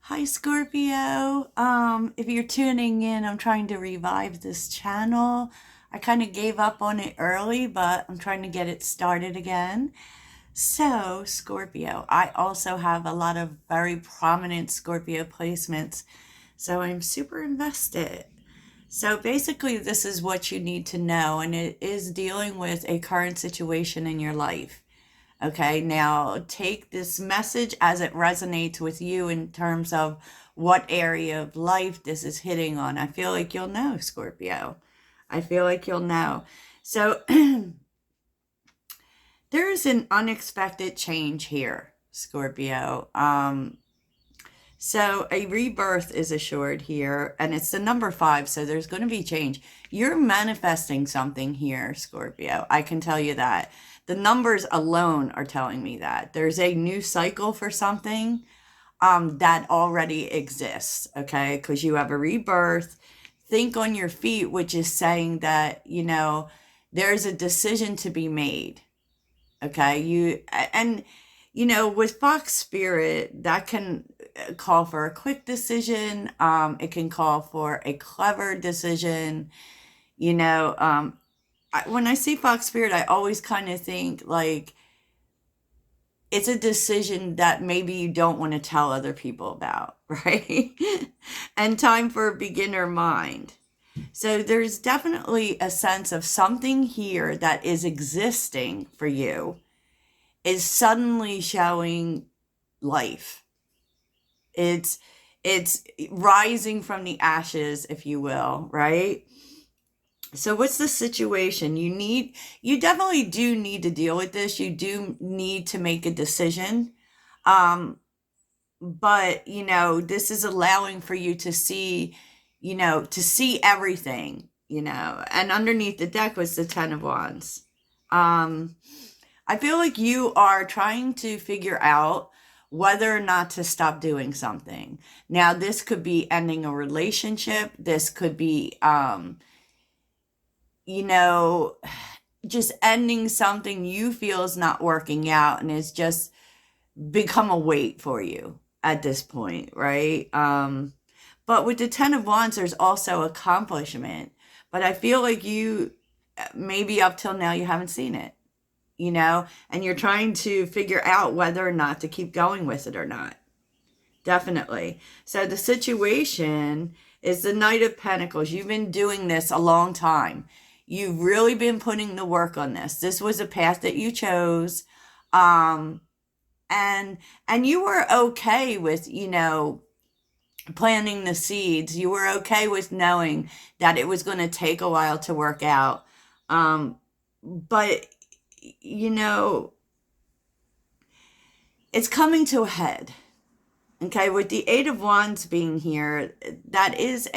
Hi Scorpio. If you're tuning in, I'm trying to revive this channel. I kind of gave up on it early, but I'm trying to get it started again. So, Scorpio, I also have a lot of very prominent Scorpio placements, so I'm super invested. So basically, this is what you need to know, and it is dealing with a current situation in your life. Okay, now take this message as it resonates with you in terms of what area of life this is hitting on. I feel like you'll know, Scorpio. I feel like you'll know. So there's an unexpected change here, Scorpio. So a rebirth is assured here, and it's the number 5, so there's going to be change. You're manifesting something here, Scorpio. I can tell you that. The numbers alone are telling me that. There's a new cycle for something that already exists, okay? Because you have a rebirth. Think on your feet, which is saying that, there's a decision to be made, okay? With Fox Spirit, that can call for a quick decision. It can call for a clever decision. When I see Fox Spirit, I always kind of think like it's a decision that maybe you don't want to tell other people about, right? And time for a beginner mind. So there's definitely a sense of something here that is existing for you is suddenly showing life. It's rising from the ashes, if you will, right? So what's the situation? You definitely do need to deal with this. You do need to make a decision. But this is allowing for you to see, to see everything, and underneath the deck was the 10 of Wands. I feel like you are trying to figure out whether or not to stop doing something. Now, this could be ending a relationship. This could be, just ending something you feel is not working out and it's just become a weight for you at this point, right? But with the 10 of Wands, there's also accomplishment. But I feel like you, maybe up till now, you haven't seen it, and you're trying to figure out whether or not to keep going with it or not. Definitely. So the situation is the Knight of Pentacles. You've been doing this a long time. You've really been putting the work on this. This was a path that you chose. And you were okay with, planting the seeds. You were okay with knowing that it was going to take a while to work out. But it's coming to a head. Okay, with the 8 of Wands being here, that is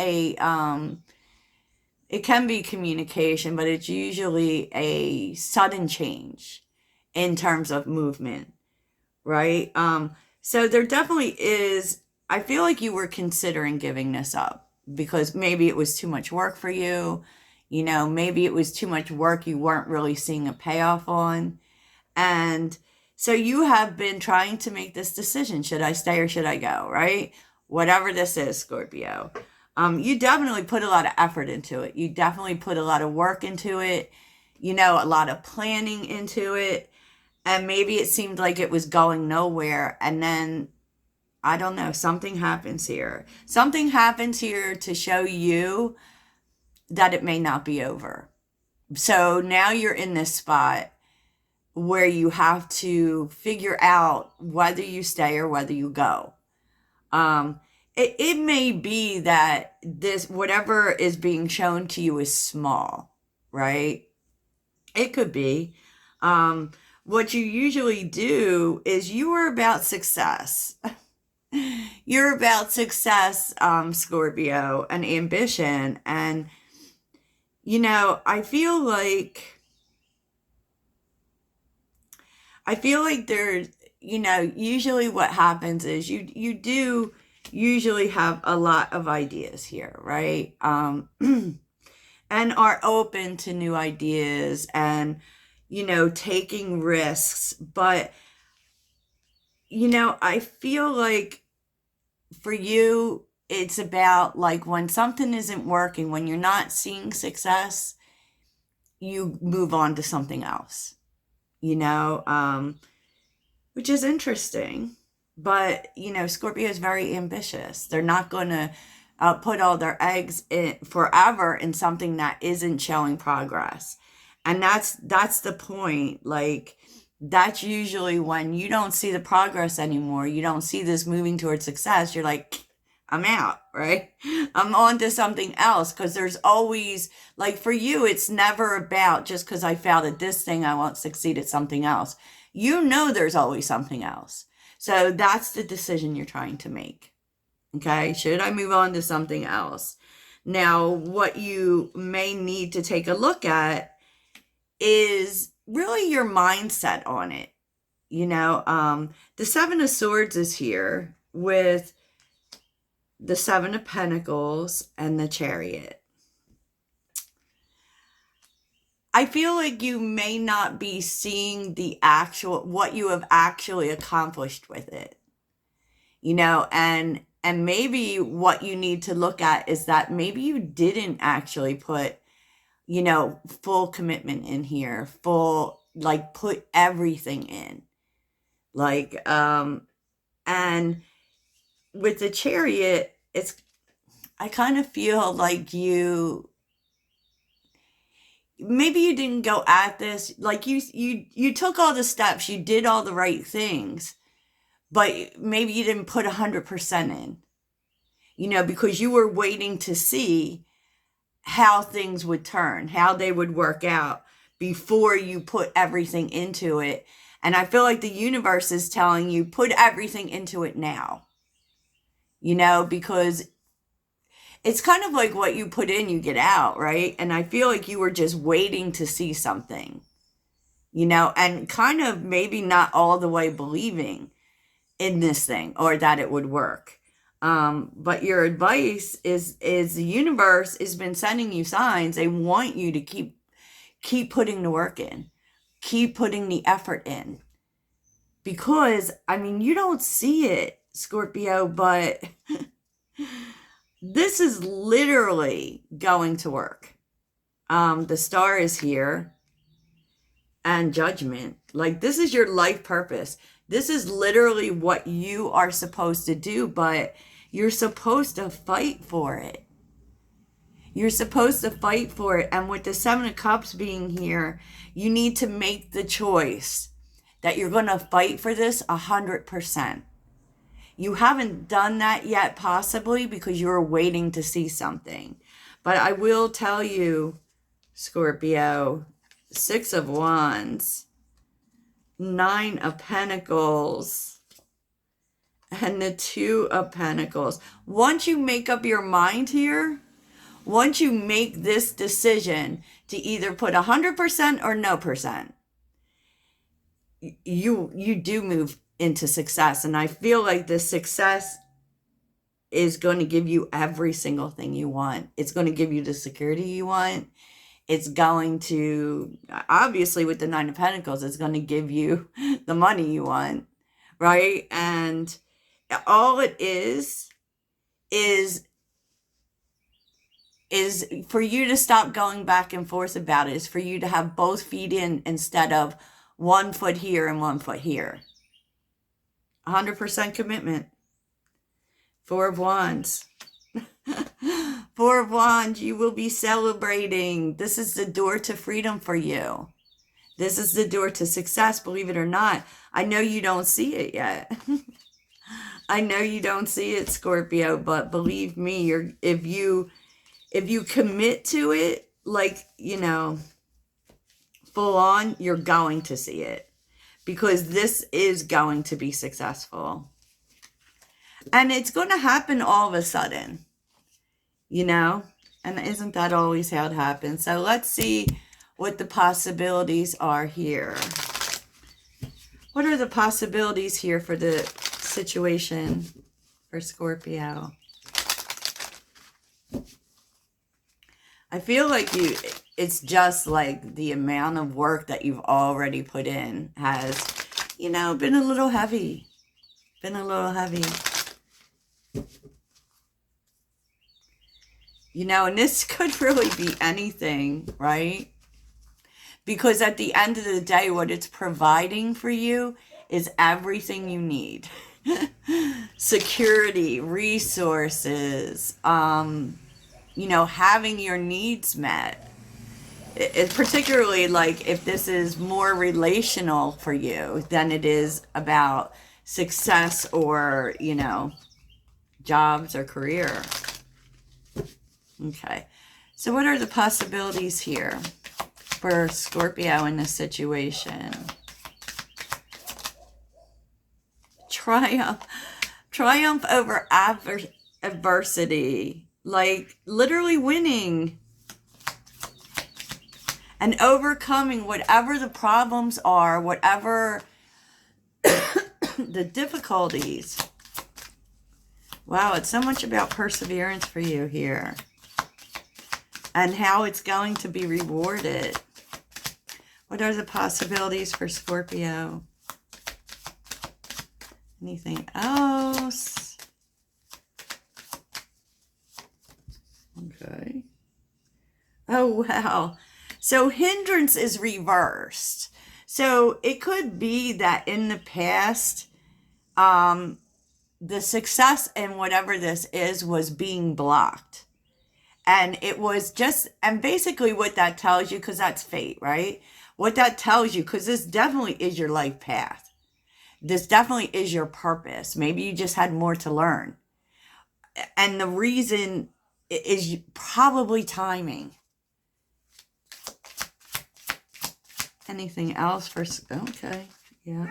it can be communication, but it's usually a sudden change in terms of movement, right? So there definitely is, I feel like you were considering giving this up because maybe it was too much work for you. Maybe it was too much work you weren't really seeing a payoff on. And so you have been trying to make this decision. Should I stay or should I go, right? Whatever this is, Scorpio. You definitely put a lot of effort into it. You definitely put a lot of work into it, a lot of planning into it. And maybe it seemed like it was going nowhere. And then, I don't know, something happens here. Something happens here to show you that it may not be over. So now you're in this spot where you have to figure out whether you stay or whether you go. It may be that this, whatever is being shown to you is small, right? It could be. What you usually do is you are about success. You're about success, Scorpio, and ambition. And, I feel like there's, usually what happens is you do usually have a lot of ideas here, right? And are open to new ideas and, taking risks. But, I feel like for you, it's about like when something isn't working, when you're not seeing success, you move on to something else, you know, which is interesting. But, you know, Scorpio is very ambitious. They're not going to put all their eggs in forever in something that isn't showing progress. And that's the point. Like, that's usually when you don't see the progress anymore. You don't see this moving towards success. You're like, I'm out, right? I'm on to something else, because there's always, like for you, it's never about just because I failed at this thing, I won't succeed at something else. You know there's always something else. So that's the decision you're trying to make. Okay, should I move on to something else? Now, what you may need to take a look at is really your mindset on it. You know, the Seven of Swords is here with the Seven of Pentacles and the Chariot. I feel like you may not be seeing the actual, what you have actually accomplished with it. You know, and maybe what you need to look at is that maybe you didn't actually put, you know, full commitment in here, like put everything in. Like, and with the Chariot, I kind of feel like maybe you didn't go at this, like you took all the steps, you did all the right things, but maybe you didn't put 100% in, you know, because you were waiting to see how things would turn, how they would work out before you put everything into it. And I feel like the universe is telling you, put everything into it now, you know, because it's kind of like what you put in, you get out, right? And I feel like you were just waiting to see something, you know, and kind of maybe not all the way believing in this thing or that it would work. But your advice is the universe has been sending you signs. They want you to keep putting the work in, keep putting the effort in, because I mean, you don't see it, Scorpio, but this is literally going to work. The Star is here, and Judgment. Like, this is your life purpose. This is literally what you are supposed to do, but you're supposed to fight for it. You're supposed to fight for it. And with the Seven of Cups being here, you need to make the choice that you're going to fight for this 100%. You haven't done that yet, possibly because you're waiting to see something. But I will tell you, Scorpio, Six of Wands, Nine of Pentacles, and the Two of Pentacles. Once you make up your mind here, once you make this decision to either put 100% or no percent, you do move into success. And I feel like this success is going to give you every single thing you want. It's going to give you the security you want. It's going to, obviously with the Nine of Pentacles, it's going to give you the money you want, right? And all it is for you to stop going back and forth about it. Is for you to have both feet in instead of 1 foot here and 1 foot here. 100% commitment. Four of Wands. Four of Wands, you will be celebrating. This is the door to freedom for you. This is the door to success, believe it or not. I know you don't see it yet. I know you don't see it, Scorpio, but believe me, if you commit to it, like, you know, full on, you're going to see it, because this is going to be successful. And it's going to happen all of a sudden, you know, and isn't that always how it happens? So let's see what the possibilities are here. What are the possibilities here for the situation for Scorpio? I feel like it's just like the amount of work that you've already put in has, you know, been a little heavy. Been a little heavy. You know, and this could really be anything, right? Because at the end of the day, what it's providing for you is everything you need. Security, resources, you know, having your needs met. It particularly like if this is more relational for you than it is about success or, you know, jobs or career. Okay. So what are the possibilities here for Scorpio in this situation? Triumph over adversity, like literally winning and overcoming whatever the problems are, whatever the difficulties. Wow, it's so much about perseverance for you here and how it's going to be rewarded. What are the possibilities for Scorpio? Anything else? Okay. Oh, wow. So hindrance is reversed. So it could be that in the past, the success in whatever this is was being blocked. And it was just, and basically what that tells you, because that's fate, right? What that tells you, because this definitely is your life path. This definitely is your purpose. Maybe you just had more to learn. And the reason is probably timing. Anything else for, okay, yeah.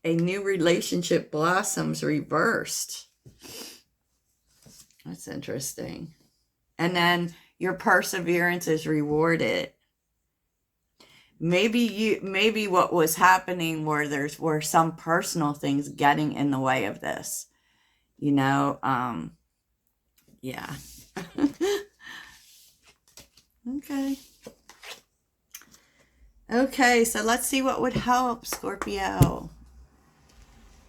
A new relationship blossoms reversed. That's interesting. And then your perseverance is rewarded. Maybe what was happening were some personal things getting in the way of this. You know, yeah. Okay. Okay, so let's see what would help Scorpio.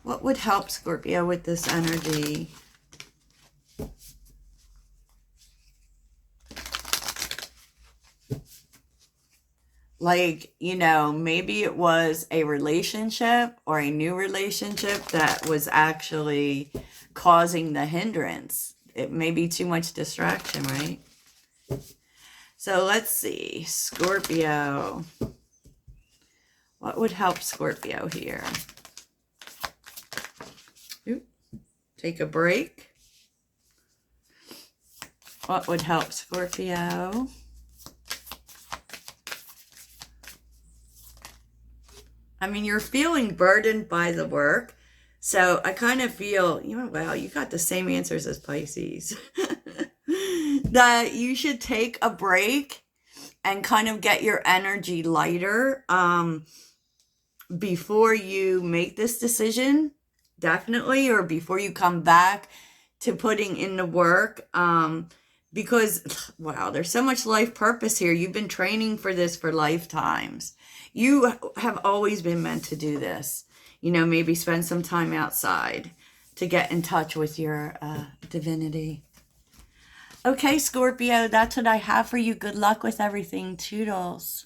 What would help Scorpio with this energy? Like, you know, maybe it was a relationship or a new relationship that was actually causing the hindrance. It may be too much distraction, right? So let's see. Scorpio. What would help Scorpio here? Ooh, take a break. What would help Scorpio? I mean, you're feeling burdened by the work. So I kind of feel, you know, wow, you got the same answers as Pisces. That you should take a break and kind of get your energy lighter before you make this decision, definitely, or before you come back to putting in the work. Because, wow, there's so much life purpose here. You've been training for this for lifetimes. You have always been meant to do this. You know, maybe spend some time outside to get in touch with your divinity. Okay, Scorpio, that's what I have for you. Good luck with everything. Toodles.